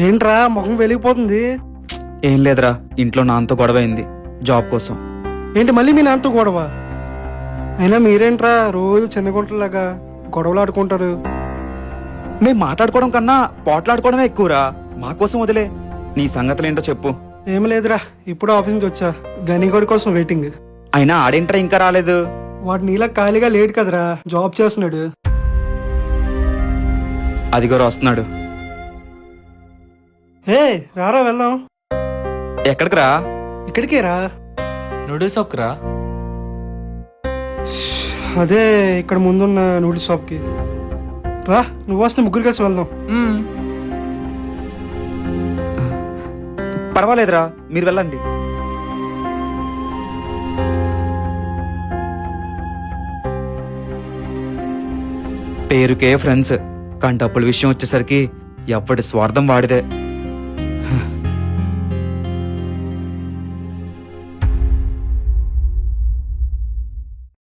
ఏంట్రా ముఖం వెలిగిపోతుంది? ఏం లేదురా, ఇంట్లో నాన్నతో గొడవ అయింది జాబ్ కోసం. ఏంటి మళ్ళీ మీ నాన్నతో గొడవ? అయినా మీరేంట్రా రోజు చిన్న గుంటలాగా గొడవలు ఆడుకుంటారు? మేము మాట్లాడుకోవడం కన్నా పోట్లాడుకోవడమే ఎక్కువరా. మా కోసం వదిలే, నీ సంగతులేంటో చెప్పు. ఏం లేదురా, ఇప్పుడు ఆఫీస్ నుంచి వచ్చా. గనిగోడి కోసం వెయిటింగ్. అయినా ఆడేంట్రా ఇంకా రాలేదు? వాడు నీలా ఖాళీగా లేడు కదరా, జాబ్ చేస్తున్నాడు. అదిగోరా వస్తున్నాడు. హే రారా వెళ్దాం. ఎక్కడికి రా? ఇక్కడికే రా. నూడిల్స్ షాప్కి రా. అదే ఇక్కడ ముందున్న నూడిల్స్ షాప్కి రా. నువ్వు వస్తే ముగ్గురు కలిసి వెళ్దాం. పర్వాలేదురా, మీరు వెళ్ళండి. పేరుకే ఫ్రెండ్స్, కానీ డబ్బుల విషయం వచ్చేసరికి ఎవడి స్వార్థం వాడిదే.